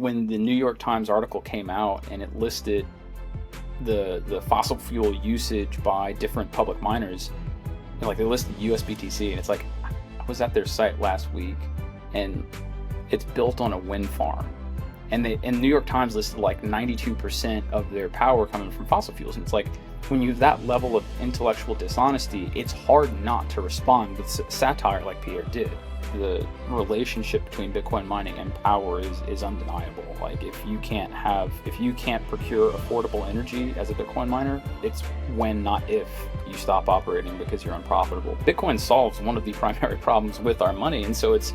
when the New York Times article came out and it listed the fossil fuel usage by different public miners, like they listed USBTC, and it's like, I was at their site last week, and it's built on a wind farm, and New York Times listed like 92% of their power coming from fossil fuels, and it's like, when you have that level of intellectual dishonesty, it's hard not to respond with satire like Pierre did. The relationship between Bitcoin mining and power is undeniable. Like, if you can't procure affordable energy as a Bitcoin miner, it's when, not if, you stop operating because you're unprofitable. Bitcoin solves one of the primary problems with our money, and so it's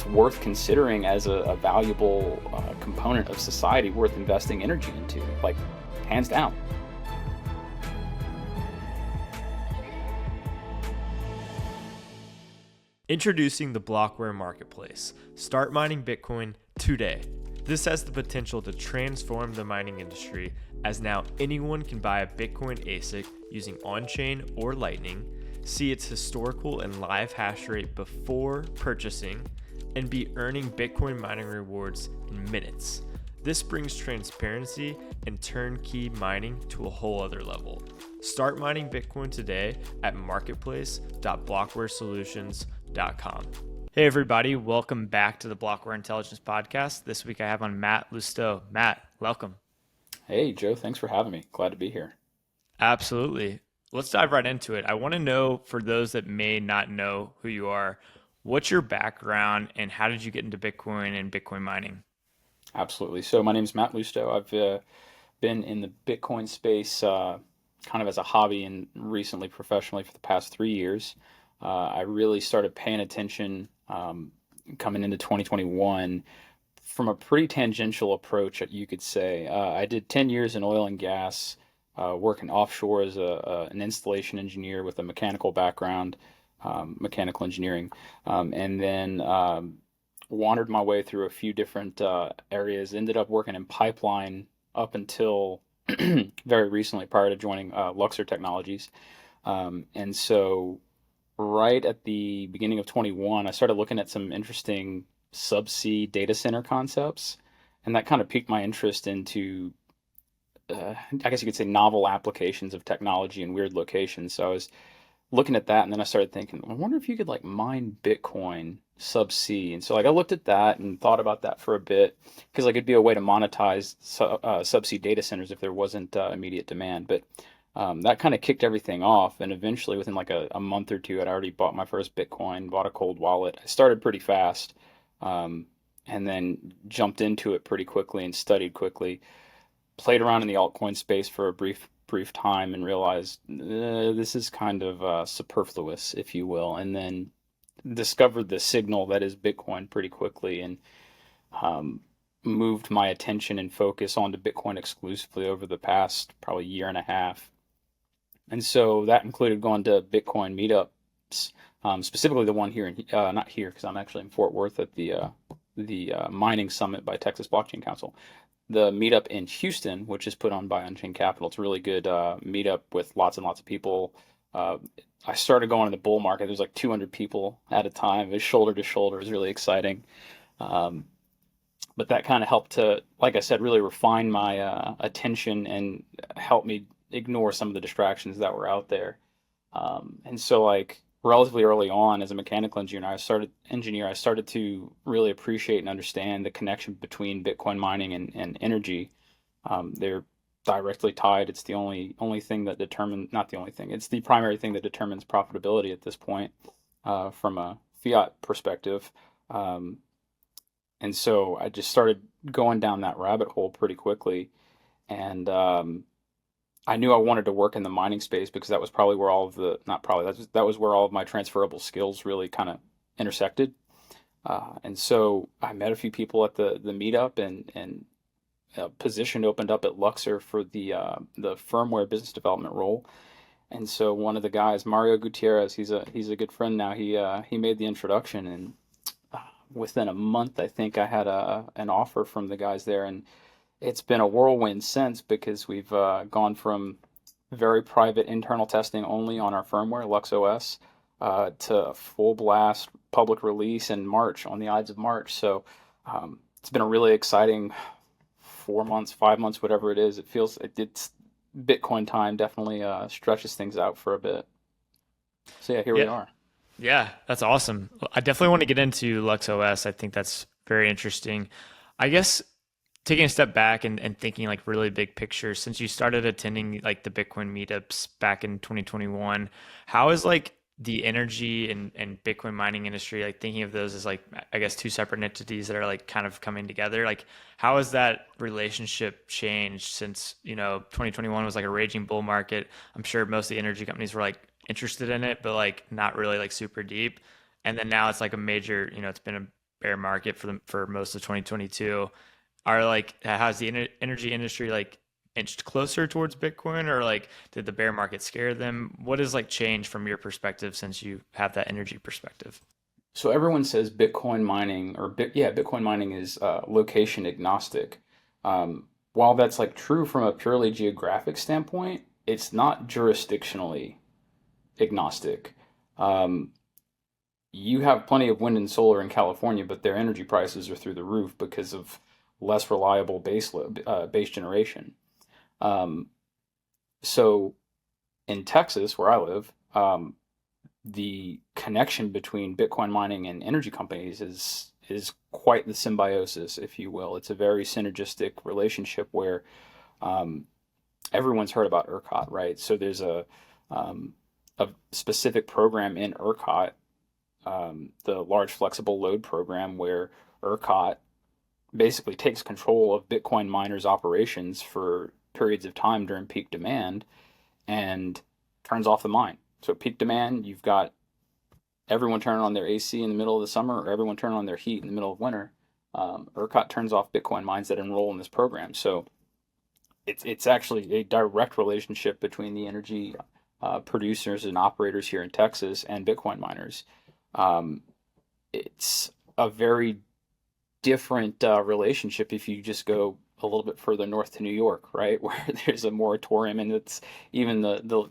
worth considering as a valuable component of society, worth investing energy into, like, hands down. Introducing the Blockware Marketplace. Start mining Bitcoin today. This has the potential to transform the mining industry, as now anyone can buy a Bitcoin ASIC using on-chain or Lightning, see its historical and live hash rate before purchasing, and be earning Bitcoin mining rewards in minutes. This brings transparency and turnkey mining to a whole other level. Start mining Bitcoin today at marketplace.blockwaresolutions.com. Hey everybody, welcome back to the Blockware Intelligence Podcast. This week I have on Matt Loustead. Matt, welcome. Hey Joe, thanks for having me. Glad to be here. Absolutely. Let's dive right into it. I want to know, for those that may not know who you are, what's your background and how did you get into Bitcoin and Bitcoin mining? Absolutely. So my name is Matt Loustead. I've been in the Bitcoin space kind of as a hobby and recently professionally for the past 3 years. I really started paying attention coming into 2021 from a pretty tangential approach, you could say. I did 10 years in oil and gas, working offshore as an installation engineer with a mechanical background, mechanical engineering, and then wandered my way through a few different areas, ended up working in pipeline up until very recently, prior to joining Luxor Technologies. And so right at the beginning of 21, I started looking at some interesting subsea data center concepts, and that kind of piqued my interest into, I guess you could say, novel applications of technology in weird locations. So I was looking at that, and then I started thinking, I wonder if you could like mine Bitcoin subsea. And so like I looked at that and thought about that for a bit, because like it'd be a way to monetize subsea data centers if there wasn't immediate demand. But that kind of kicked everything off, and eventually within like a month or two, I'd already bought my first Bitcoin, bought a cold wallet. I started pretty fast, and then jumped into it pretty quickly and studied quickly. Played around in the altcoin space for a brief time and realized this is kind of superfluous, if you will, and then discovered the signal that is Bitcoin pretty quickly, and moved my attention and focus onto Bitcoin exclusively over the past probably year and a half. And so that included going to Bitcoin meetups, specifically the one here, not here because I'm actually in Fort Worth at the mining summit by Texas Blockchain Council. The meetup in Houston, which is put on by Unchained Capital. It's a really good meetup with lots and lots of people. I started going in the bull market. There's like 200 people at a time. It was shoulder to shoulder. It was really exciting. But that kind of helped to, like I said, really refine my attention and help me ignore some of the distractions that were out there. And so like relatively early on as a mechanical engineer, I started to really appreciate and understand the connection between Bitcoin mining and energy. They're directly tied. It's the only thing that not the only thing, it's the primary thing that determines profitability at this point, from a fiat perspective. And so I just started going down that rabbit hole pretty quickly. And I knew I wanted to work in the mining space because that was probably where that was where all of my transferable skills really kind of intersected. And so I met a few people at the meetup, and a position opened up at Luxor for the firmware business development role. And so one of the guys, Mario Gutierrez, he's a good friend now. He made the introduction, and within a month, I think I had an offer from the guys there, and it's been a whirlwind since, because we've gone from very private internal testing only on our firmware, LuxOS, to full blast public release in March, on the Ides of March. So it's been a really exciting 4 months, 5 months, whatever it is. It feels it's Bitcoin time definitely stretches things out for a bit. So yeah, here we Yeah. are. Yeah, that's awesome. I definitely want to get into LuxOS. I think that's very interesting. I guess taking a step back and thinking like really big picture, since you started attending like the Bitcoin meetups back in 2021, how is like the energy and Bitcoin mining industry, like thinking of those as like, I guess, two separate entities that are like kind of coming together? Like, how has that relationship changed since, 2021 was like a raging bull market? I'm sure most of the energy companies were like interested in it, but like not really like super deep. And then now it's like a major, it's been a bear market for most of 2022. Are like, has the energy industry like inched closer towards Bitcoin, or like did the bear market scare them? What has like changed from your perspective since you have that energy perspective? So everyone says Bitcoin mining Bitcoin mining is location agnostic. While that's like true from a purely geographic standpoint, it's not jurisdictionally agnostic. Um, you have plenty of wind and solar in California, but their energy prices are through the roof because of less reliable base generation. Um, so in Texas, where I live, the connection between Bitcoin mining and energy companies is quite the symbiosis, if you will. It's a very synergistic relationship where um, everyone's heard about ERCOT, right? So there's um, a specific program in ERCOT, the Large Flexible Load Program, where ERCOT basically takes control of Bitcoin miners' operations for periods of time during peak demand and turns off the mine. So at peak demand, you've got everyone turning on their AC in the middle of the summer or everyone turning on their heat in the middle of winter. ERCOT turns off Bitcoin mines that enroll in this program. So it's actually a direct relationship between the energy producers and operators here in Texas and Bitcoin miners. Um, it's a very different relationship if you just go a little bit further north to New York, right, where there's a moratorium, and it's even the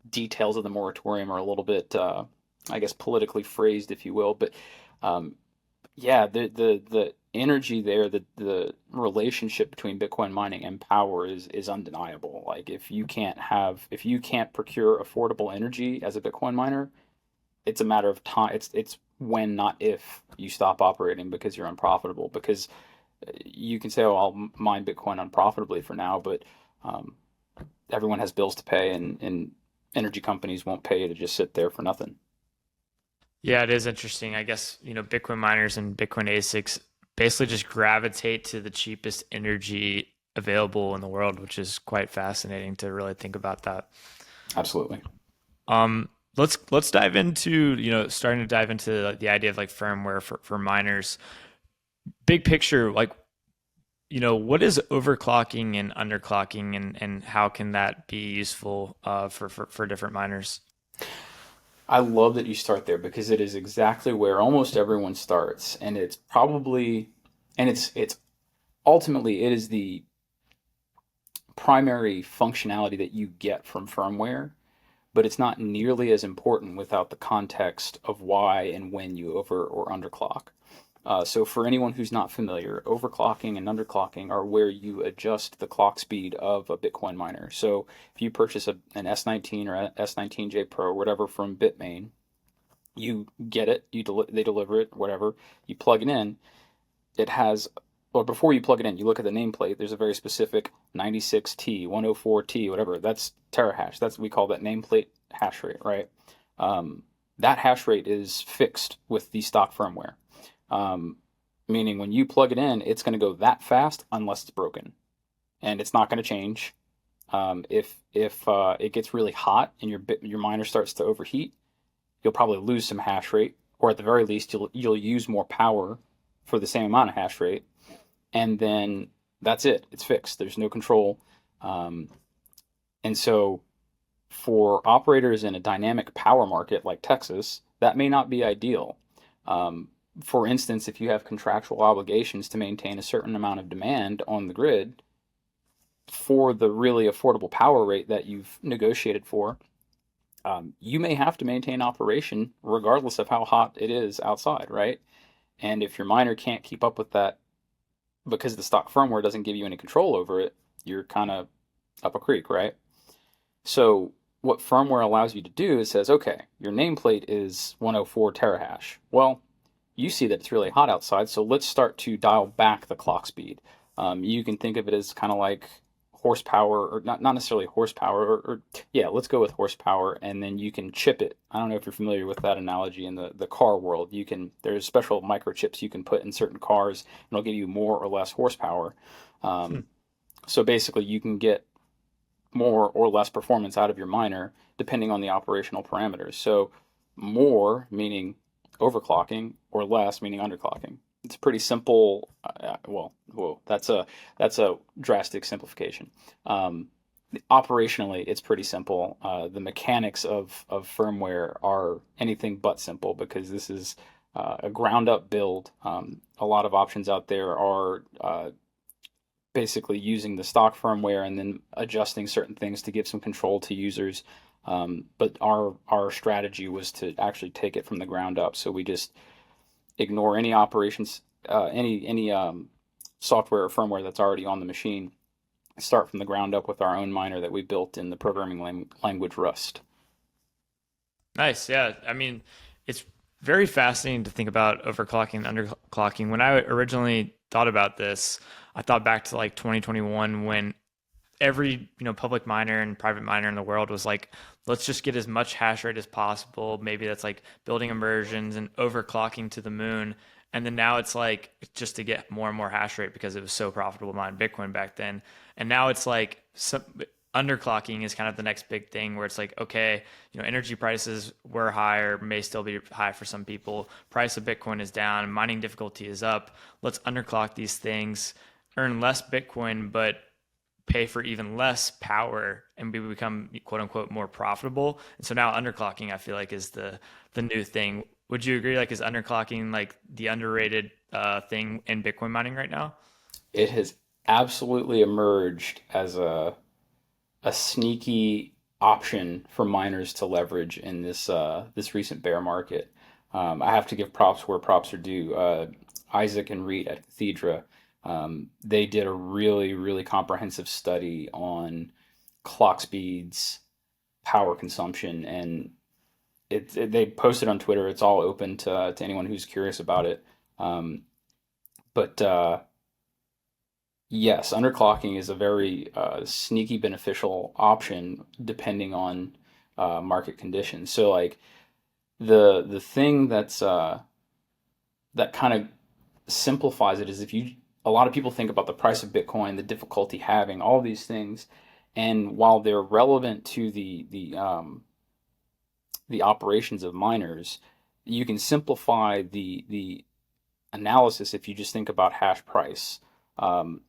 details of the moratorium are a little bit, I guess, politically phrased, if you will. But um, yeah, the energy there, the relationship between Bitcoin mining and power is undeniable. Like if you can't procure affordable energy as a Bitcoin miner, it's a matter of time. It's when, not if, you stop operating because you're unprofitable. Because you can say, "Oh, I'll mine Bitcoin unprofitably for now," but um, everyone has bills to pay, and energy companies won't pay you to just sit there for nothing. Yeah, it is interesting. I guess, Bitcoin miners and Bitcoin ASICs basically just gravitate to the cheapest energy available in the world, which is quite fascinating to really think about that. Absolutely. Let's dive into, starting to dive into the idea of like firmware for miners. Big picture, like, what is overclocking and underclocking, and how can that be useful for different miners? I love that you start there because it is exactly where almost everyone starts, and it's ultimately it is the primary functionality that you get from firmware, but it's not nearly as important without the context of why and when you over or underclock. So for anyone who's not familiar, overclocking and underclocking are where you adjust the clock speed of a Bitcoin miner. So if you purchase an S19 or a S19J Pro, whatever, from Bitmain, you get it, they deliver it, whatever, you plug it in, it has, or before you plug it in, you look at the nameplate, there's a very specific 96T, 104T, whatever, that's terahash. We call that nameplate hash rate, right? Um, that hash rate is fixed with the stock firmware. Um, Meaning when you plug it in, it's going to go that fast unless it's broken, and it's not going to change. If it gets really hot and your miner starts to overheat, you'll probably lose some hash rate, or at the very least, you'll use more power for the same amount of hash rate, and then that's it. It's fixed. There's no control, um, and so for operators in a dynamic power market like Texas, that may not be ideal. Um, for instance, if you have contractual obligations to maintain a certain amount of demand on the grid for the really affordable power rate that you've negotiated for, you may have to maintain operation regardless of how hot it is outside, right? And if your miner can't keep up with that because the stock firmware doesn't give you any control over it, you're kind of up a creek, right? So what firmware allows you to do is says, okay, your nameplate is 104 terahash. Well, you see that it's really hot outside, so let's start to dial back the clock speed. You can think of it as kind of like horsepower, or not necessarily horsepower, or yeah, let's go with horsepower, and then you can chip it. I don't know if you're familiar with that analogy in the car world. There's special microchips you can put in certain cars, and it'll give you more or less horsepower. Hmm. Um, so basically, you can get more or less performance out of your miner depending on the operational parameters. So more meaning overclocking or less meaning underclocking. It's pretty simple. Well, whoa, that's a drastic simplification. Um, Operationally, it's pretty simple. The mechanics of firmware are anything but simple because this is a ground up build. A lot of options out there are basically using the stock firmware and then adjusting certain things to give some control to users. But our strategy was to actually take it from the ground up. So we just ignore any operations, any software or firmware that's already on the machine. Start from the ground up with our own miner that we built in the programming language Rust. Nice. Yeah. I mean, it's very fascinating to think about overclocking and underclocking. When I originally thought about this, I thought back to like 2021 when every, public miner and private miner in the world was like, let's just get as much hash rate as possible. Maybe that's like building immersions and overclocking to the moon. And then now it's like just to get more and more hash rate because it was so profitable to mine Bitcoin back then. And now it's like underclocking is kind of the next big thing where it's like, okay, energy prices were higher, may still be high for some people. Price of Bitcoin is down, mining difficulty is up. Let's underclock these things, earn less Bitcoin, but pay for even less power and we become quote unquote more profitable. And so now underclocking I feel like is the new thing. Would you agree, like, is underclocking like the underrated thing in Bitcoin mining right now? It has absolutely emerged as a sneaky option for miners to leverage in this recent bear market. I have to give props where props are due. Isaac and Reed at Cathedra, they did a really comprehensive study on clock speeds, power consumption, and they posted on Twitter. It's all open to anyone who's curious about it. Um, but yes, underclocking is a very sneaky beneficial option depending on market conditions. So like the thing that kind of simplifies it is if you a lot of people think about the price of Bitcoin, the difficulty having all these things, and while they're relevant to the operations of miners, you can simplify the analysis if you just think about hash price. Um,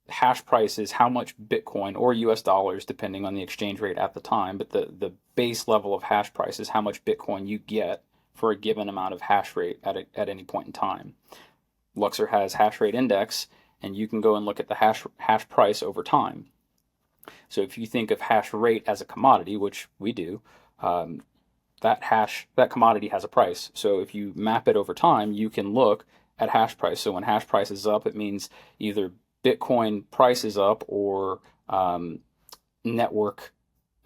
Hash price is how much Bitcoin or US dollars, depending on the exchange rate at the time, but the base level of hash price is how much Bitcoin you get for a given amount of hash rate at any point in time. Luxor has hash rate index, and you can go and look at the hash price over time. So if you think of hash rate as a commodity, which we do, um, that commodity has a price. So if you map it over time, you can look at hash price. So when hash price is up, it means either Bitcoin price is up or network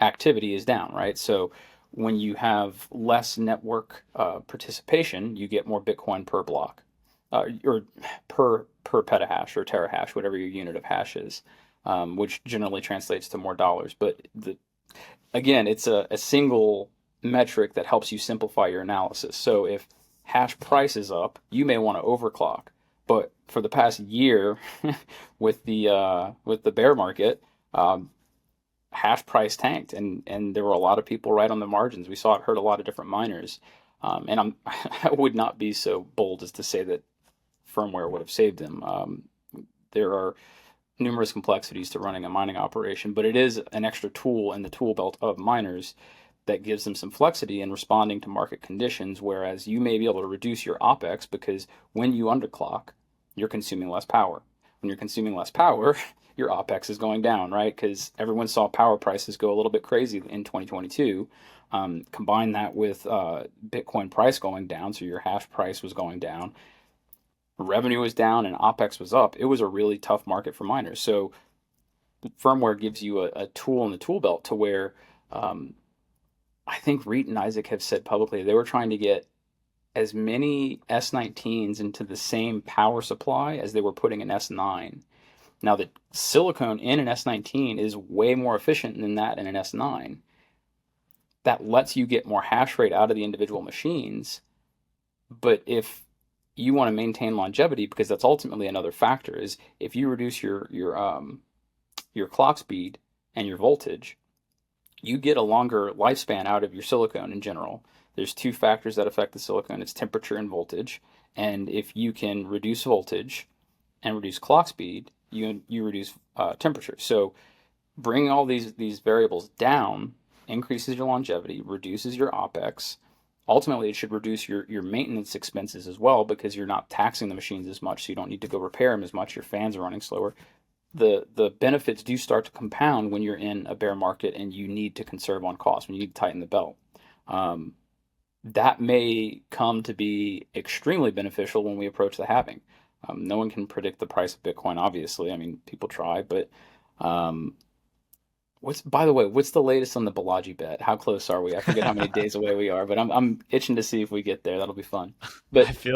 activity is down, right? So when you have less network participation, you get more Bitcoin per block, or per petahash or terahash, whatever your unit of hash is, which generally translates to more dollars. But again, it's a single metric that helps you simplify your analysis. So if hash price is up, you may want to overclock. But for the past year, with the bear market, um, hash price tanked, and there were a lot of people right on the margins. We saw it hurt a lot of different miners, and I would not be so bold as to say that firmware would have saved them. There are numerous complexities to running a mining operation, but it is an extra tool in the tool belt of miners that gives them some flexity in responding to market conditions, whereas you may be able to reduce your OPEX because when you underclock, you're consuming less power. When you're consuming less power, your OPEX is going down, right? Because everyone saw power prices go a little bit crazy in 2022. Combine that with Bitcoin price going down, so your hash price was going down. revenue was down and OpEx was up, it was a really tough market for miners. So firmware gives you a tool in the tool belt to where um, I think Reed and Isaac have said publicly they were trying to get as many S19s into the same power supply as they were putting in S9. Now, the silicone in an S19 is way more efficient than that in an S9. That lets you get more hash rate out of the individual machines. But if you want to maintain longevity, because that's ultimately another factor, is if you reduce your clock speed and your voltage, you get a longer lifespan out of your silicone in general. There's two factors that affect the silicone. It's temperature and voltage. And if you can reduce voltage and reduce clock speed, you reduce temperature. So bringing all these variables down increases your longevity, reduces your OpEx. Ultimately, it should reduce your maintenance expenses as well because you're not taxing the machines as much, so you don't need to go repair them as much. Your fans are running slower. The benefits do start to compound when you're in a bear market and you need to conserve on cost, when you need to tighten the belt. Um, that may come to be extremely beneficial when we approach the halving. No one can predict the price of Bitcoin, obviously. I mean, people try, but um, by the way, what's the latest on the Balaji bet? How close are we? I forget how many days away we are, but I'm itching to see if we get there. That'll be fun. But I feel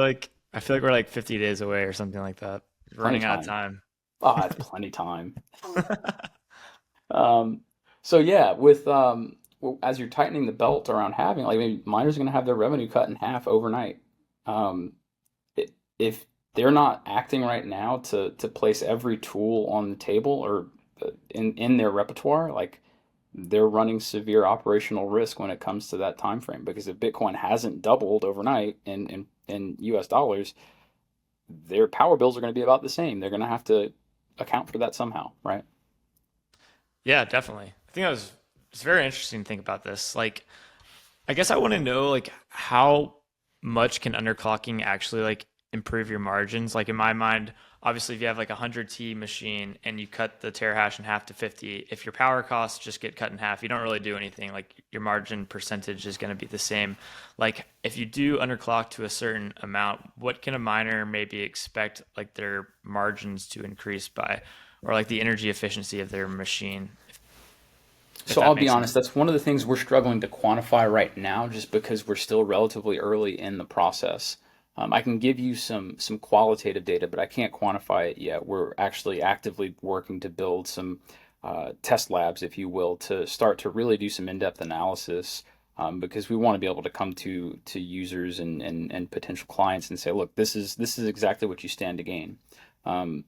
like we're like 50 days away or something like that. We're plenty running out of time. time. Ah, it's plenty time. Um, so yeah, with as you're tightening the belt around halving, like maybe miners are going to have their revenue cut in half overnight. Um, if they're not acting right now to place every tool on the table or in their repertoire, like they're running severe operational risk when it comes to that time frame. Because if Bitcoin hasn't doubled overnight in US dollars, their power bills are going to be about the same. They're going to have to account for that somehow, right? Yeah, definitely. I think it's very interesting to think about this. Like, I guess I want to know like how much can underclocking actually like improve your margins? Like in my mind, obviously if you have like a 100T machine and you cut the terahash in half to 50, if your power costs just get cut in half, you don't really do anything. Like your margin percentage is going to be the same. Like if you do underclock to a certain amount, what can a miner maybe expect like their margins to increase by, or like the energy efficiency of their machine, if So that I'll be makes honest, sense? that's one of the things we're struggling to quantify right now, just because we're still relatively early in the process. I can give you some qualitative data, but I can't quantify it yet. We're actually actively working to build some test labs, if you will, to start to really do some in-depth analysis, because we want to be able to come to users and potential clients and say, look, this is exactly what you stand to gain. Um,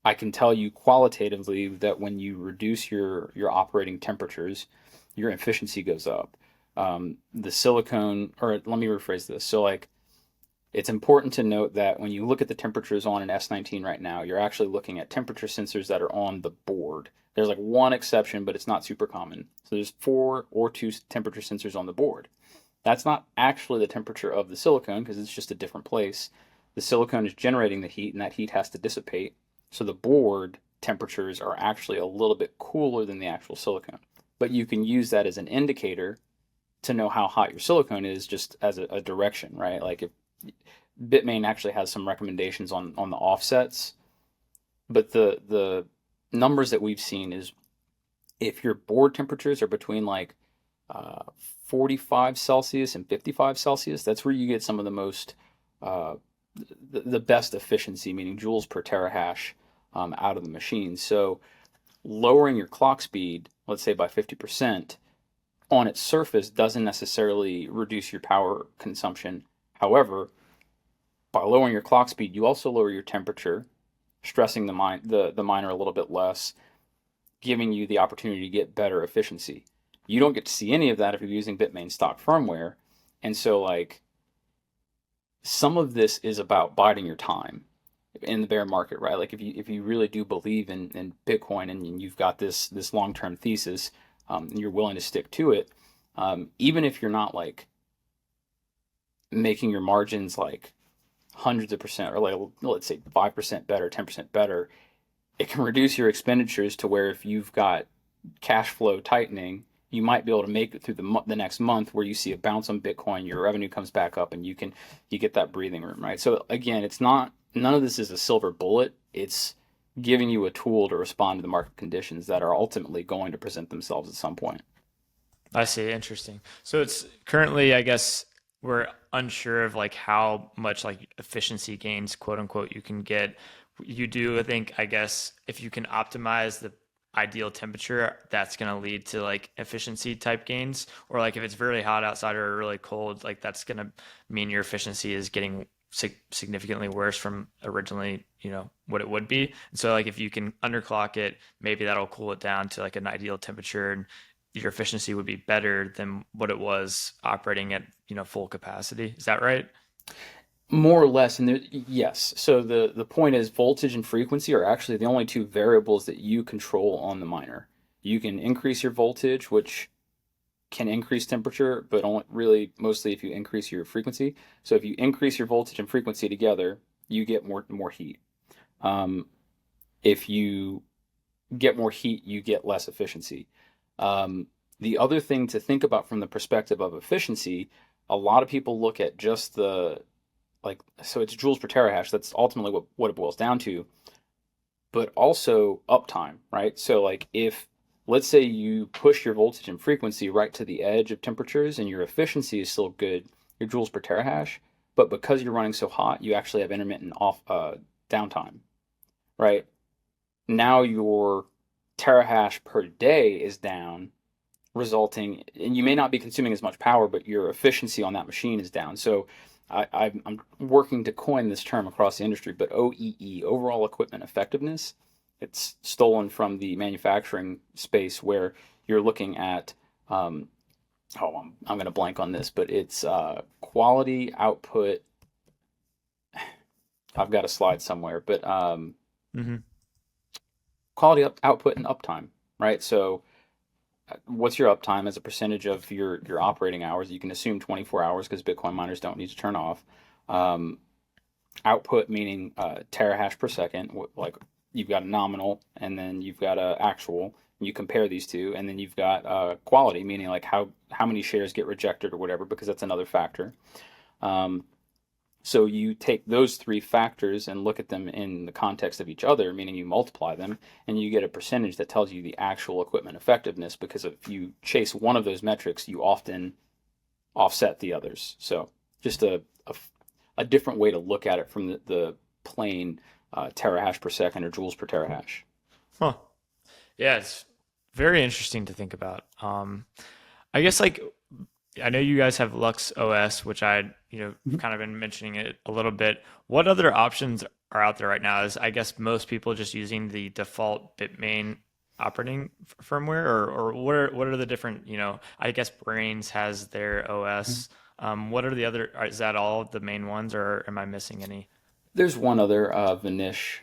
I can tell you qualitatively that when you reduce your operating temperatures, your efficiency goes up. The silicone, or let me rephrase this. So, like, it's important to note that when you look at the temperatures on an S19 right now, you're actually looking at temperature sensors that are on the board. There's like one exception, but it's not super common. So there's four or two temperature sensors on the board. That's not actually the temperature of the silicone because it's just a different place. The silicone is generating the heat, and that heat has to dissipate. So the board temperatures are actually a little bit cooler than the actual silicone. But you can use that as an indicator to know how hot your silicone is, just as a direction, right? Like if Bitmain actually has some recommendations on the offsets, but the numbers that we've seen is if your board temperatures are between like uh, 45 Celsius and 55 Celsius, that's where you get some of the most uh, the best efficiency, meaning joules per terahash out of the machine. So lowering your clock speed, let's say by 50%, on its surface doesn't necessarily reduce your power consumption. However, by lowering your clock speed, you also lower your temperature, stressing the miner a little bit less, giving you the opportunity to get better efficiency. You don't get to see any of that if you're using Bitmain stock firmware. And so like some of this is about biding your time in the bear market, right? Like if you really do believe in Bitcoin and you've got this long term thesis, and you're willing to stick to it, even if you're not like making your margins like hundreds of percent or like let's say 5% better, 10% better, it can reduce your expenditures to where if you've got cash flow tightening, you might be able to make it through the next month where you see a bounce on Bitcoin, your revenue comes back up, and you get that breathing room, right? So again, it's not none of this is a silver bullet. It's giving you a tool to respond to the market conditions that are ultimately going to present themselves at some point. I see. Interesting. So it's currently, I guess, we're unsure of like how much like efficiency gains, quote unquote, you can get. You do, I think, I guess, if you can optimize the ideal temperature, that's going to lead to like efficiency type gains. Or like if it's really hot outside or really cold, like that's going to mean your efficiency is getting significantly worse from originally, what it would be. And so like if you can underclock it, maybe that'll cool it down to like an ideal temperature and your efficiency would be better than what it was operating at, full capacity. Is that right? More or less, and yes. So the point is voltage and frequency are actually the only two variables that you control on the miner. You can increase your voltage, which can increase temperature, but only really mostly if you increase your frequency. So if you increase your voltage and frequency together, you get more heat. Um, if you get more heat, you get less efficiency. The other thing to think about from the perspective of efficiency, a lot of people look at just so it's joules per terahash. That's ultimately what it boils down to, but also uptime, right? So like if let's say you push your voltage and frequency right to the edge of temperatures and your efficiency is still good, your joules per terahash, but because you're running so hot, you actually have intermittent off downtime, right? Now your terahash per day is down, resulting, and you may not be consuming as much power, but your efficiency on that machine is down. So I'm working to coin this term across the industry, but OEE, overall equipment effectiveness, it's stolen from the manufacturing space where you're looking at, I'm going to blank on this, but it's quality output. I've got a slide somewhere, but Mm-hmm. quality output and uptime, right? So what's your uptime as a percentage of your operating hours? You can assume 24 hours because Bitcoin miners don't need to turn off. Um, Output meaning terahash per second, like you've got a nominal and then you've got a actual. You compare these two, and then you've got quality, meaning like how many shares get rejected or whatever, because that's another factor. Um, so you take those three factors and look at them in the context of each other, meaning you multiply them, and you get a percentage that tells you the actual equipment effectiveness. Because if you chase one of those metrics, you often offset the others. So just a different way to look at it from the plain terahash per second or joules per terahash. Huh. Yeah, it's very interesting to think about. I guess like I know you guys have LuxOS, which kind of been mentioning it a little bit. What other options are out there right now? Is I guess most people just using the default Bitmain operating firmware, or what are the different, I guess Brains has their OS. What are the other, is that all the main ones, or am I missing any? There's one other Vanish.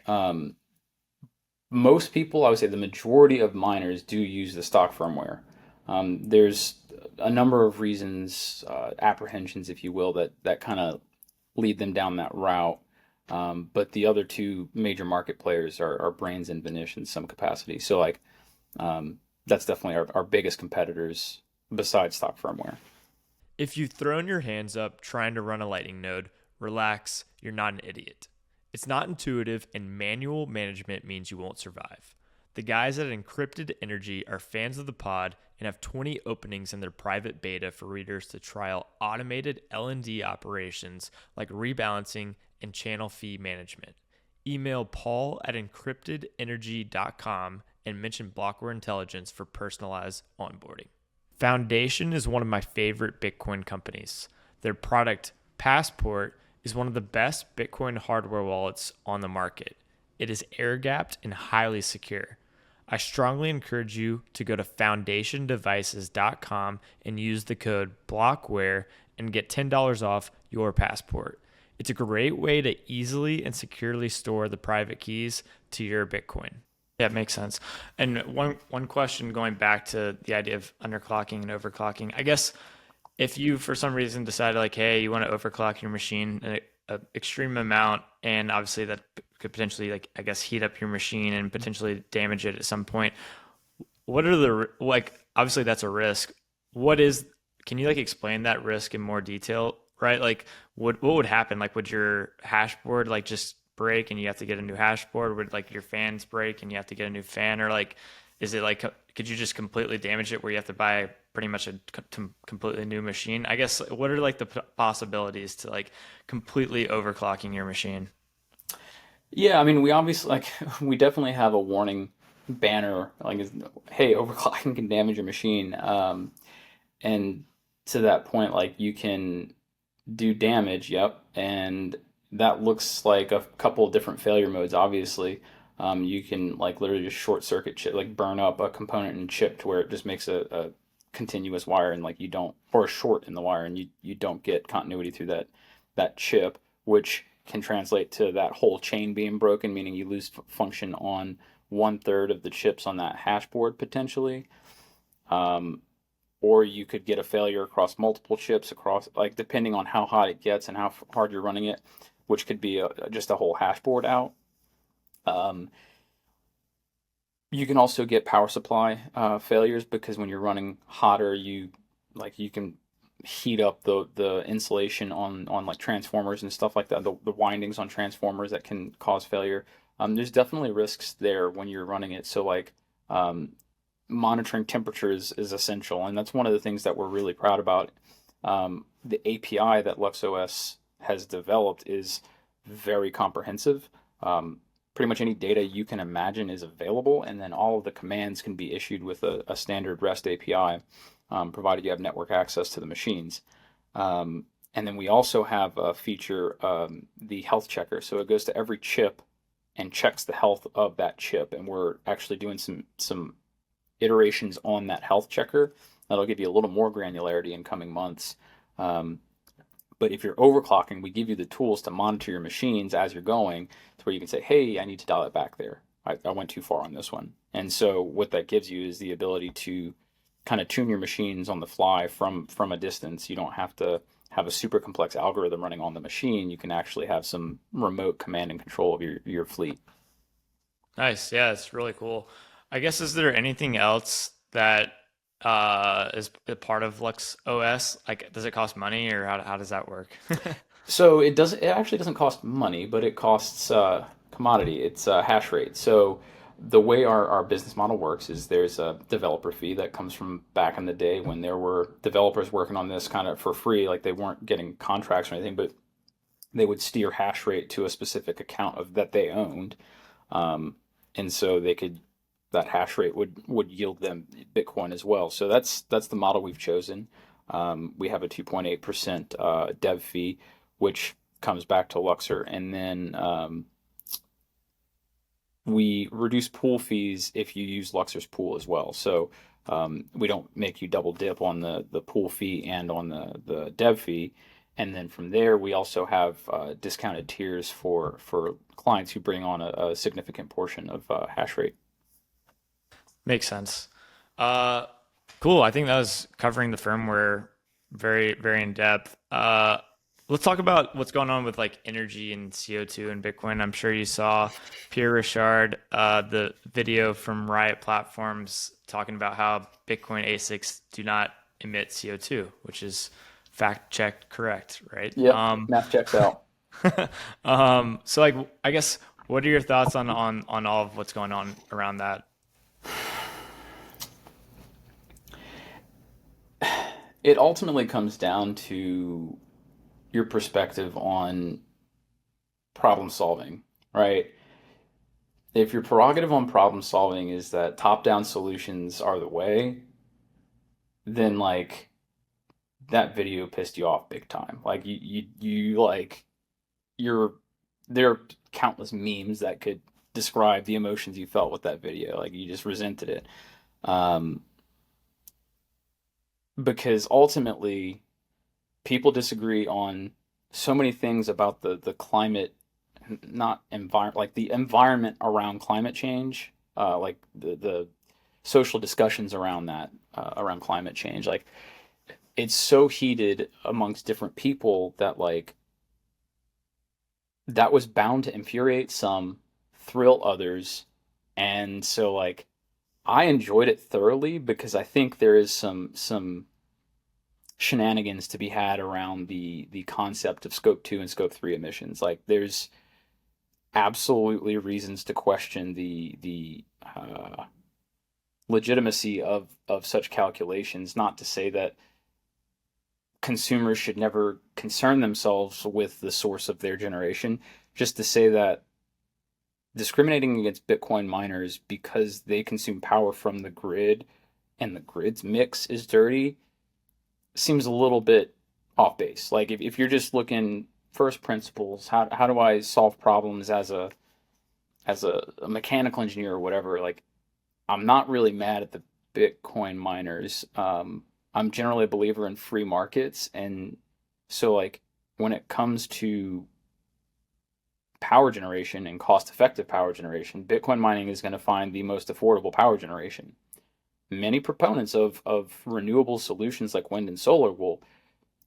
Most people, I would say the majority of miners do use the stock firmware. There's a number of reasons, apprehensions, if you will, that kind of lead them down that route. But the other two major market players are Brains and Vanish in some capacity. So like that's definitely our biggest competitors besides stock firmware. If you've thrown your hands up trying to run a Lightning node, relax, you're not an idiot. It's not intuitive, and manual management means you won't survive. The guys at Encrypted Energy are fans of the pod and have 20 openings in their private beta for readers to trial automated L&D operations like rebalancing and channel fee management. Email paul at encryptedenergy.com and mention Blockware Intelligence for personalized onboarding. Foundation is one of my favorite Bitcoin companies. Their product, Passport, is one of the best Bitcoin hardware wallets on the market. It is air-gapped and highly secure. I strongly encourage you to go to foundationdevices.com and use the code BLOCKWARE and get $10 off your Passport. It's a great way to easily and securely store the private keys to your Bitcoin. Yeah, it makes sense. And one question going back to the idea of underclocking and overclocking, I guess if you for some reason decide like, hey, you want to overclock your machine an extreme amount, and obviously that could potentially like I guess heat up your machine and potentially damage it at some point. What are the like? Obviously that's a risk. What is? Can you like explain that risk in more detail? Right? Like what would happen? Like would your hash board like just break and you have to get a new hash board? Would like your fans break and you have to get a new fan, or like is it like could you just completely damage it where you have to buy pretty much a completely new machine? I guess what are like the possibilities to like completely overclocking your machine? Yeah, I mean, we obviously like we definitely have a warning banner like, hey, overclocking can damage your machine. And to that point, like you can do damage, yep, and that looks like a couple of different failure modes. Obviously, you can like literally just short circuit chip, like burn up a component in chip to where it just makes a continuous wire, and like you don't, or a short in the wire, and you don't get continuity through that chip, which can translate to that whole chain being broken, meaning you lose function on one third of the chips on that hash board potentially. Um, or you could get a failure across multiple chips across, like depending on how hot it gets and how hard you're running it, which could be just a whole hash board out. Um, you can also get power supply failures because when you're running hotter, you can heat up the insulation on like transformers and stuff like that, the windings on transformers that can cause failure. There's definitely risks there when you're running it. So like um, monitoring temperatures is essential, and that's one of the things that we're really proud about. The API that LuxOS has developed is very comprehensive. Pretty much any data you can imagine is available, and then all of the commands can be issued with a standard REST API, provided you have network access to the machines. And then we also have a feature, the health checker. So it goes to every chip and checks the health of that chip, and we're actually doing some iterations on that health checker. That'll give you a little more granularity in coming months. Um, but if you're overclocking, we give you the tools to monitor your machines as you're going to where you can say, hey, I need to dial it back there. I went too far on this one. And so what that gives you is the ability to kind of tune your machines on the fly from a distance. You don't have to have a super complex algorithm running on the machine. You can actually have some remote command and control of your fleet. Nice. Yeah, it's really cool. I guess is there anything else that is a part of Lux OS? Like, does it cost money or how does that work? So it actually doesn't cost money, but it costs commodity. It's hash rate. So the way our business model works is there's a developer fee that comes from back in the day when there were developers working on this kind of for free, like they weren't getting contracts or anything, but they would steer hash rate to a specific account of that they owned, um, and so they could that hash rate would yield them Bitcoin as well. So that's the model we've chosen. We have a 2.8% dev fee, which comes back to Luxor, and then we reduce pool fees if you use Luxor's pool as well. So we don't make you double dip on the pool fee and on the dev fee. And then from there, we also have discounted tiers for clients who bring on a significant portion of hash rate. Makes sense. Uh, cool. I think that was covering the firmware very, very in depth. Let's talk about what's going on with like energy and CO2 and Bitcoin. I'm sure you saw Pierre Richard, the video from Riot Platforms talking about how Bitcoin ASICs do not emit CO2, which is fact checked correct, right? Yep, math checks out. So like, I guess, what are your thoughts on all of what's going on around that? It ultimately comes down to your perspective on problem solving, right? If your prerogative on problem solving is that top-down solutions are the way, then like that video pissed you off big time. Like you like you're there are countless memes that could describe the emotions you felt with that video. Like you just resented it. Um, because ultimately people disagree on so many things about the climate, not environment, like the environment around climate change, like the social discussions around that, around climate change. Like it's so heated amongst different people that like that was bound to infuriate some, thrill others, and so like I enjoyed it thoroughly because I think there is some shenanigans to be had around the concept of scope 2 and scope 3 emissions. Like there's absolutely reasons to question the legitimacy of such calculations. Not to say that consumers should never concern themselves with the source of their generation, just to say that discriminating against Bitcoin miners because they consume power from the grid and the grid's mix is dirty seems a little bit off base. Like if you're just looking first principles, how do I solve problems as a mechanical engineer or whatever? Like I'm not really mad at the Bitcoin miners. I'm generally a believer in free markets, and so like when it comes to power generation and cost-effective power generation, Bitcoin mining is going to find the most affordable power generation. Many proponents of renewable solutions like wind and solar will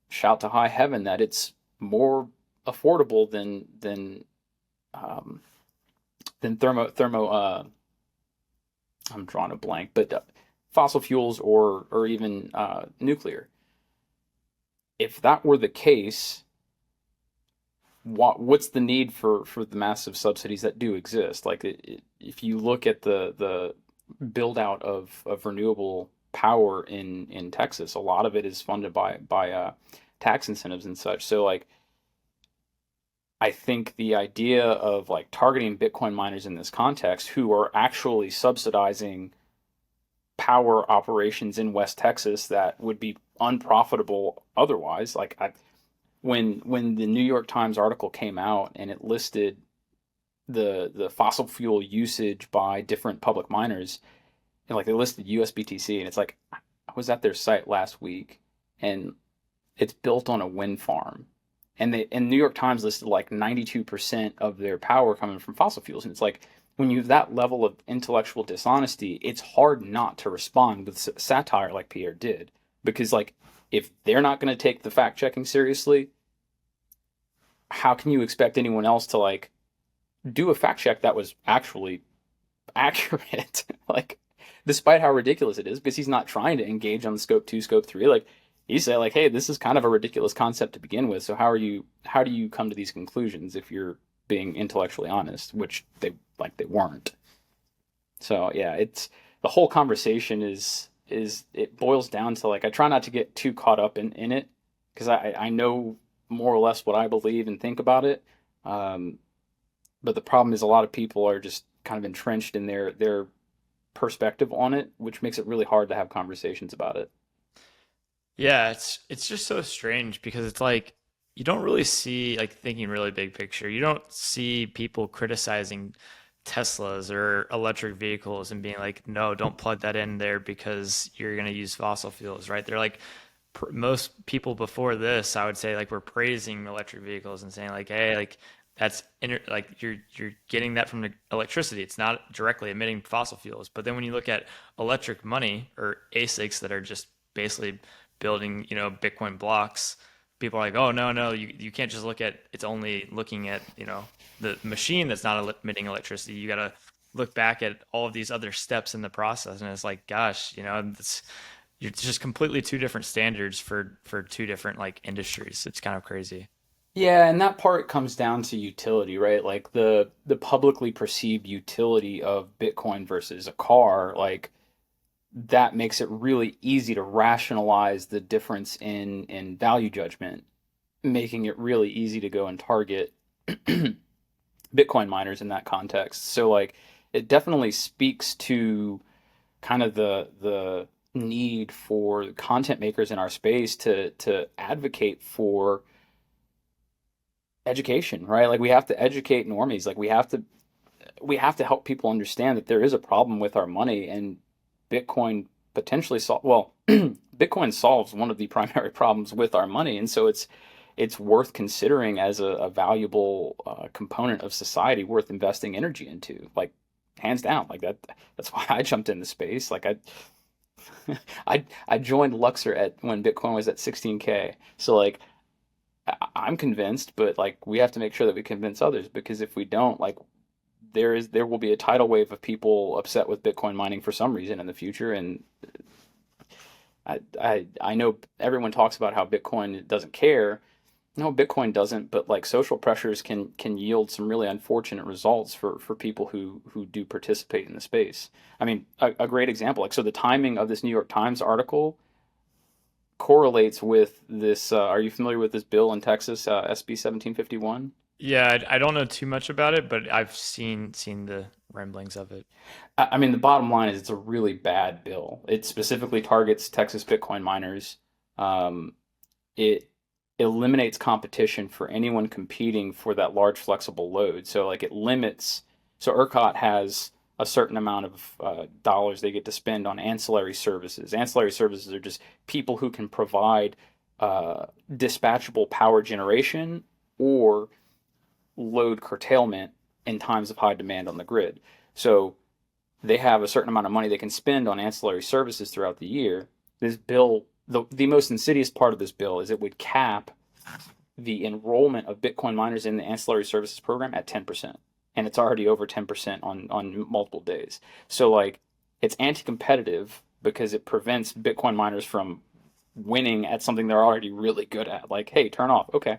shout to high heaven that it's more affordable um, than thermo I'm drawing a blank, but fossil fuels or even nuclear. If that were the case, what's the need for the massive subsidies that do exist? Like if you look at the build out of renewable power in Texas, a lot of it is funded by tax incentives and such. So like I think the idea of like targeting Bitcoin miners in this context who are actually subsidizing power operations in West Texas that would be unprofitable otherwise. Like when the New York Times article came out and it listed the fossil fuel usage by different public miners, and like they listed USBTC, and it's like I was at their site last week, and it's built on a wind farm, and New York Times listed like 92% of their power coming from fossil fuels, and it's like when you have that level of intellectual dishonesty, it's hard not to respond with satire like Pierre did, because like if they're not going to take the fact checking seriously, how can you expect anyone else to like do a fact check that was actually accurate? Like, despite how ridiculous it is, because he's not trying to engage on the scope 2, scope 3. Like, he said, like, hey, this is kind of a ridiculous concept to begin with. So how do you come to these conclusions if you're being intellectually honest, which they weren't. So yeah, it's the whole conversation is it boils down to like I try not to get too caught up in it because I know more or less what I believe and think about it. Um, but the problem is a lot of people are just kind of entrenched in their perspective on it, which makes it really hard to have conversations about it. Yeah, it's just so strange because it's like you don't really see like thinking really big picture. You don't see people criticizing Teslas or electric vehicles and being like, "No, don't plug that in there because you're going to use fossil fuels," right? They're like most people before this, I would say like we're praising electric vehicles and saying like, "Hey, like like you're getting that from the electricity. It's not directly emitting fossil fuels." But then when you look at electric money or ASICs that are just basically building, Bitcoin blocks, people are like, oh, no, no, you can't just look at it's only looking at, the machine that's not emitting electricity. You got to look back at all of these other steps in the process. And it's like, gosh, it's just completely two different standards for two different like industries. It's kind of crazy. Yeah, and that part comes down to utility, right? Like the publicly perceived utility of Bitcoin versus a car, like that makes it really easy to rationalize the difference in value judgment, making it really easy to go and target Bitcoin miners in that context. So like it definitely speaks to kind of the need for content makers in our space to advocate for education, right? Like we have to educate normies. Like we have to help people understand that there is a problem with our money and Bitcoin potentially Bitcoin solves one of the primary problems with our money, and so it's worth considering as a valuable component of society, worth investing energy into, like hands down. Like that's why I jumped in the space. Like I joined Luxor at when Bitcoin was at 16K. So like I'm convinced, but like we have to make sure that we convince others because if we don't, like there will be a tidal wave of people upset with Bitcoin mining for some reason in the future. And I know everyone talks about how Bitcoin doesn't care, No, Bitcoin doesn't, but like social pressures can yield some really unfortunate results for people who do participate in the space. I mean, a great example, like so the timing of this New York Times article correlates with this. Are you familiar with this bill in Texas, SB 1751? Yeah, I don't know too much about it, but I've seen the ramblings of it. I mean, the bottom line is it's a really bad bill. It specifically targets Texas Bitcoin miners. Um, it eliminates competition for anyone competing for that large flexible load. So like it limits. So ERCOT has a certain amount of dollars they get to spend on ancillary services. Ancillary services are just people who can provide dispatchable power generation or load curtailment in times of high demand on the grid. So they have a certain amount of money they can spend on ancillary services throughout the year. This bill, the most insidious part of this bill is it would cap the enrollment of Bitcoin miners in the ancillary services program at 10%. And it's already over 10% on multiple days. So, like, it's anti competitive because it prevents Bitcoin miners from winning at something they're already really good at. Like, hey, turn off. Okay.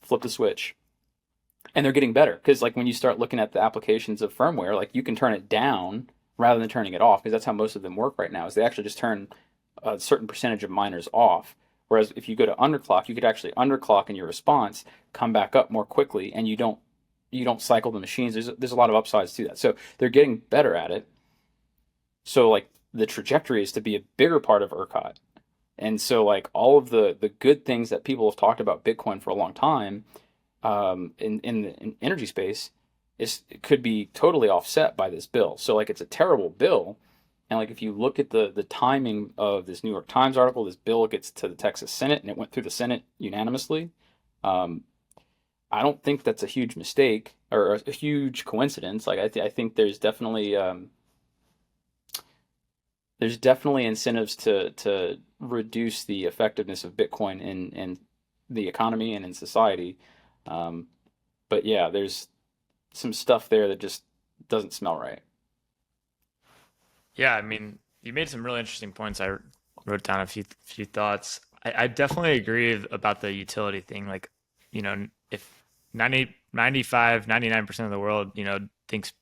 Flip the switch. And they're getting better because, like, when you start looking at the applications of firmware, like, you can turn it down rather than turning it off because that's how most of them work right now is they actually just turn a certain percentage of miners off. Whereas if you go to underclock, you could actually underclock in your response, come back up more quickly, and you don't cycle the machines. There's a lot of upsides to that. So they're getting better at it. So like the trajectory is to be a bigger part of ERCOT. And so like all of the good things that people have talked about Bitcoin for a long time in the energy space is it could be totally offset by this bill. So like it's a terrible bill. And like if you look at the timing of this New York Times article, this bill gets to the Texas Senate and it went through the Senate unanimously. Um, I don't think that's a huge mistake or a huge coincidence. Like I think there's definitely incentives to reduce the effectiveness of Bitcoin in the economy and in society. Um, but yeah, there's some stuff there that just doesn't smell right. Yeah, I mean, you made some really interesting points. I wrote down a few thoughts. I definitely agree about the utility thing. Like, if 99% of the world, thinks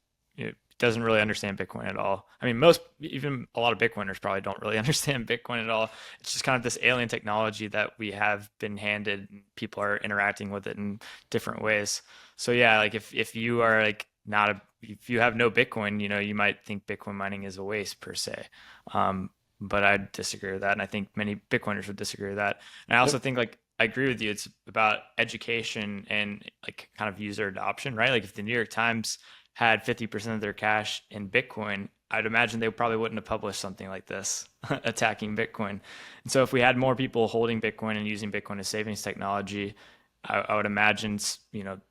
doesn't really understand Bitcoin at all. I mean, even a lot of Bitcoiners probably don't really understand Bitcoin at all. It's just kind of this alien technology that we have been handed, and people are interacting with it in different ways. So yeah, like if you are like not a if you have no Bitcoin, you might think Bitcoin mining is a waste per se. Um, but I disagree with that, and I think many Bitcoiners would disagree with that. And I also Yep. think like I agree with you. It's about education and like kind of user adoption, right? Like if the New York Times had 50% of their cash in Bitcoin, I'd imagine they probably wouldn't have published something like this attacking Bitcoin. And so if we had more people holding Bitcoin and using Bitcoin as savings technology, I would imagine,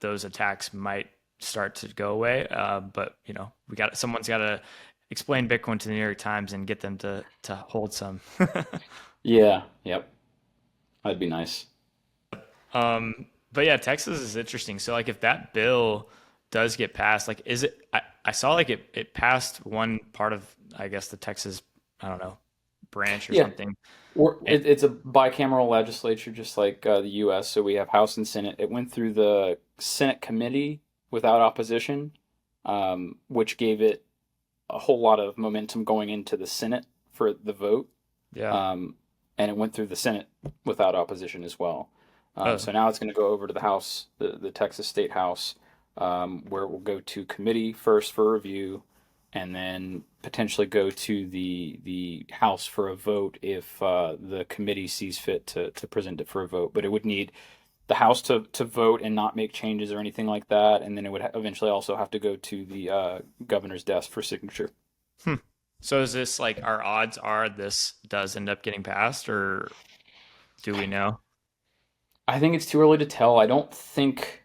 those attacks might start to go away. But someone's got to explain Bitcoin to the New York Times and get them to hold some. Yeah. Yep. That'd be nice. But yeah, Texas is interesting. So like if that bill does get passed, like I saw like it passed one part of I guess the Texas, I don't know, branch or Yeah. something. It, It's a bicameral legislature, just like the U.S. So we have House and Senate. It went through the Senate committee without opposition, which gave it a whole lot of momentum going into the Senate for the vote. yeah. Um, and it went through the Senate without opposition as well. Oh, So now it's going to go over to the House, the Texas State House, where it will go to committee first for review, and then potentially go to the House for a vote if the committee sees fit to present it for a vote. But it would need the House to vote and not make changes or anything like that, and then it would eventually also have to go to the governor's desk for signature. hmm. So is this like our odds are this does end up getting passed, or do we know? I think it's too early to tell. I don't think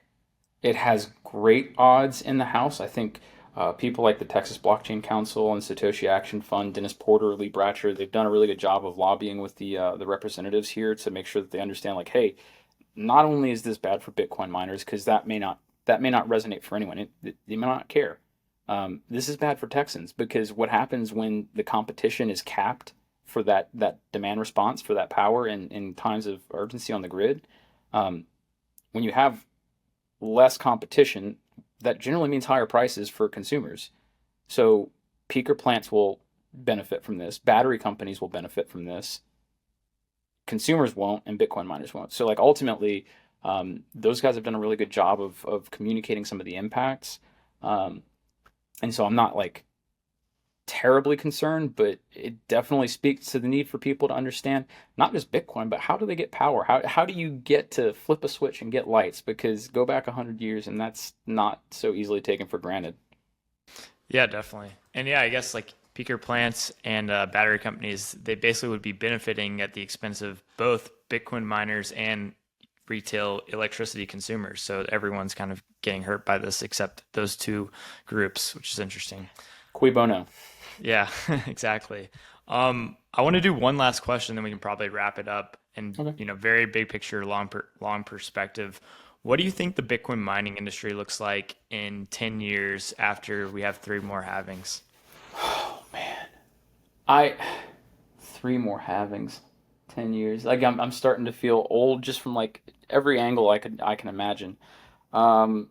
it has great odds in the House. I think people like the Texas Blockchain Council and Satoshi Action Fund, Dennis Porter, Lee Bratcher, they've done a really good job of lobbying with the representatives here to make sure that they understand, like, hey, not only is this bad for Bitcoin miners because that may not resonate for anyone. They may not care. This is bad for Texans because what happens when the competition is capped for that demand response for that power in times of urgency on the grid? Um, when you have less competition, that generally means higher prices for consumers. So peaker plants will benefit from this. Battery companies will benefit from this. Consumers won't, and Bitcoin miners won't. So like ultimately, those guys have done a really good job of communicating some of the impacts. Um, and so I'm not like terribly concerned, but it definitely speaks to the need for people to understand not just Bitcoin, but how do they get power? How do you get to flip a switch and get lights? Because go back 100 years, and that's not so easily taken for granted. Yeah, definitely. And yeah, I guess like peaker plants and battery companies, they basically would be benefiting at the expense of both Bitcoin miners and retail electricity consumers. So everyone's kind of getting hurt by this except those two groups, which is interesting. Cui bono. Yeah, exactly. I want to do one last question, then we can probably wrap it up. And Okay. very big picture, long perspective. What do you think the Bitcoin mining industry looks like in 10 years after we have three more halvings? Oh man, I three more halvings, 10 years. Like I'm starting to feel old just from like every angle I can imagine. Um,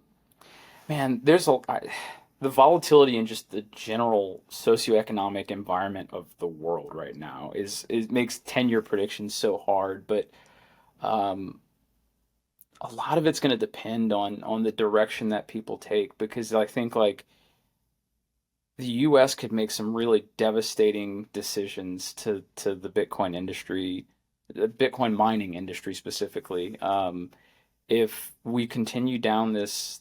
Man, the volatility in just the general socioeconomic environment of the world right now is makes 10-year predictions so hard. But um, a lot of it's going to depend on the direction that people take because I think like the U.S. could make some really devastating decisions to the Bitcoin industry, the Bitcoin mining industry specifically. If we continue down this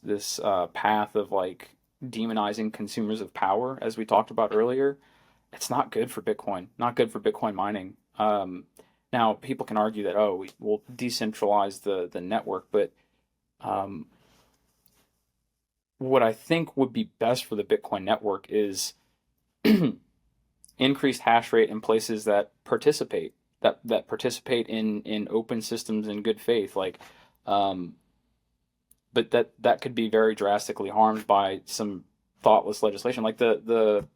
path of like demonizing consumers of power, as we talked about earlier, it's not good for Bitcoin, not good for Bitcoin mining. Now, people can argue that oh, we will decentralize the network, but um, what I think would be best for the Bitcoin network is increased hash rate in places that participate in open systems in good faith, like um, but that could be very drastically harmed by some thoughtless legislation, like the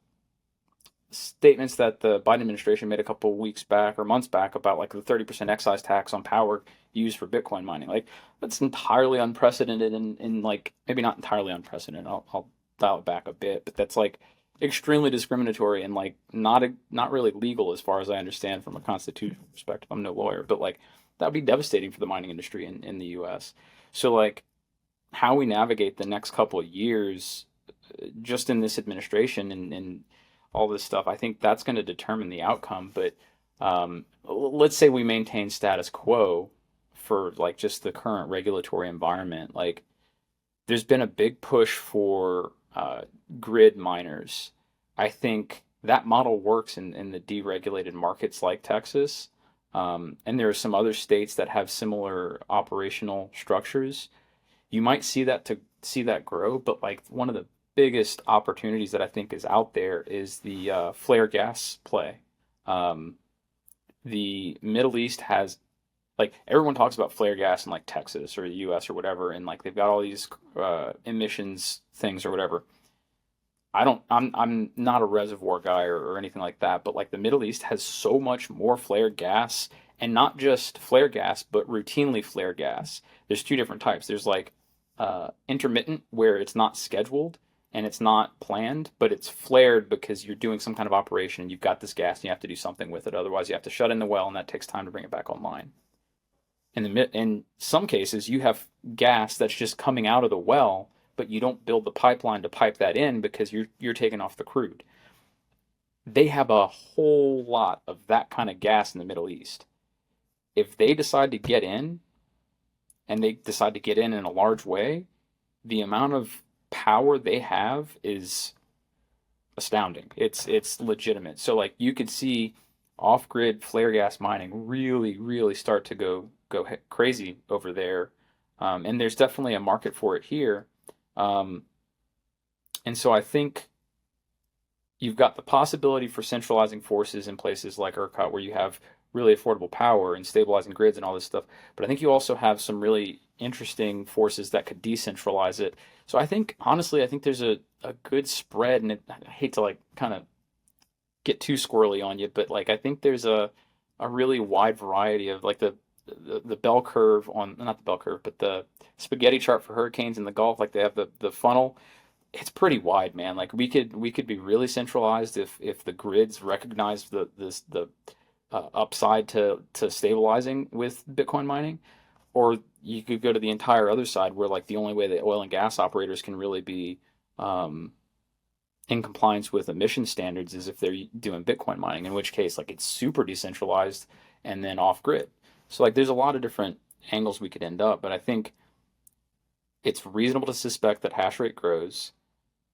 statements that the Biden administration made a couple of weeks back or months back about like the 30% excise tax on power used for Bitcoin mining. Like that's entirely unprecedented and like maybe not entirely unprecedented. I'll dial it back a bit, but that's like extremely discriminatory and like not really legal as far as I understand from a constitutional perspective. I'm no lawyer, but like that would be devastating for the mining industry in the US. So like how we navigate the next couple of years just in this administration and all this stuff, I think that's going to determine the outcome. But let's say we maintain status quo for like just the current regulatory environment. Like there's been a big push for grid miners. I think that model works in the deregulated markets like Texas. And there are some other states that have similar operational structures. You might see that grow, but like one of the biggest opportunities that I think is out there is the flare gas play. Um, the Middle East has like everyone talks about flare gas in like Texas or the U.S. or whatever, and like they've got all these emissions things or whatever. I'm not a reservoir guy or anything like that, but like the Middle East has so much more flare gas, and not just flare gas, but routinely flare gas. There's two different types. There's like intermittent, where it's not scheduled and it's not planned, but it's flared because you're doing some kind of operation and you've got this gas and you have to do something with it. Otherwise, you have to shut in the well, and that takes time to bring it back online. In some cases, you have gas that's just coming out of the well, but you don't build the pipeline to pipe that in because you're taking off the crude. They have a whole lot of that kind of gas in the Middle East. If they decide to get in, and they decide to get in a large way, the amount of power they have is astounding. It's legitimate. So like you could see off-grid flare gas mining really start to go crazy over there, and there's definitely a market for it here. Um, and so I think you've got the possibility for centralizing forces in places like ERCOT where you have really affordable power and stabilizing grids and all this stuff. But I think you also have some really interesting forces that could decentralize it. So I think, honestly, I think there's a good spread, and I hate to like kind of get too squirrely on you, but like I think there's a really wide variety of like the bell curve on, not the bell curve, but the spaghetti chart for hurricanes in the Gulf, like they have the funnel. It's pretty wide, man. Like we could be really centralized if the grids recognize the upside to stabilizing with Bitcoin mining, or you could go to the entire other side where like the only way that oil and gas operators can really be um, in compliance with emission standards is if they're doing Bitcoin mining, in which case like it's super decentralized and then off grid. So like there's a lot of different angles we could end up, but I think it's reasonable to suspect that hash rate grows.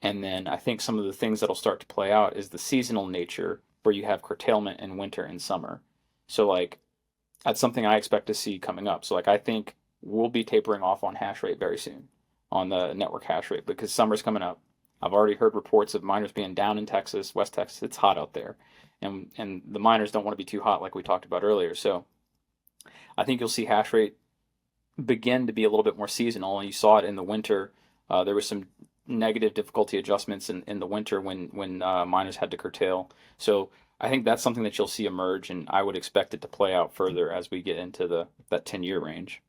And then I think some of the things that'll start to play out is the seasonal nature where you have curtailment in winter and summer. So like that's something I expect to see coming up. So like I think we'll be tapering off on hash rate very soon on the network hash rate because summer's coming up. I've already heard reports of miners being down in Texas, West Texas. It's hot out there. And the miners don't want to be too hot like we talked about earlier. So I think you'll see hash rate begin to be a little bit more seasonal. And you saw it in the winter. There was some negative difficulty adjustments in the winter when miners had to curtail. So I think that's something that you'll see emerge, and I would expect it to play out further as we get into that 10-year range.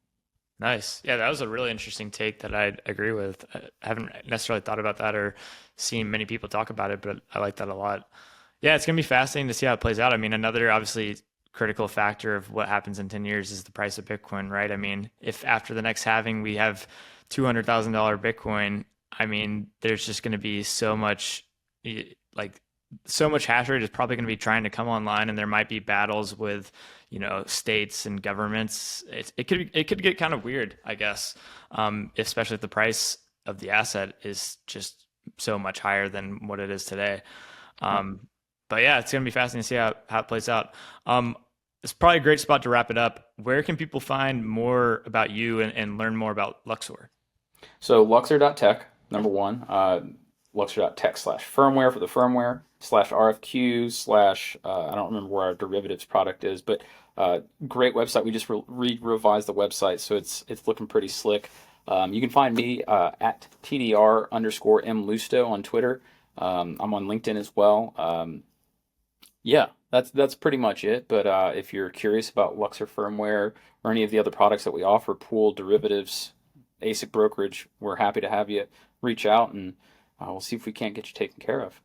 Nice. Yeah, that was a really interesting take that I agree with. I haven't necessarily thought about that or seen many people talk about it, but I like that a lot. Yeah, it's going to be fascinating to see how it plays out. I mean, another obviously critical factor of what happens in 10 years is the price of Bitcoin, right? I mean, if after the next halving we have $200,000 Bitcoin, I mean, there's just going to be so much, like, so much hash rate is probably going to be trying to come online, and there might be battles with, states and governments. It could get kind of weird, I guess, especially if the price of the asset is just so much higher than what it is today. But yeah, it's going to be fascinating to see how it plays out. It's probably a great spot to wrap it up. Where can people find more about you and learn more about Luxor? So Luxor.tech, number one, Luxor.tech/firmware for the firmware, /RFQ, I don't remember where our derivatives product is, but great website. We just revised the website, so it's looking pretty slick. You can find me at TDR_M Lousteau on Twitter. I'm on LinkedIn as well. Yeah, that's pretty much it. But if you're curious about Luxor firmware or any of the other products that we offer, pool, derivatives, ASIC brokerage, we're happy to have you reach out, and we'll see if we can't get you taken care of.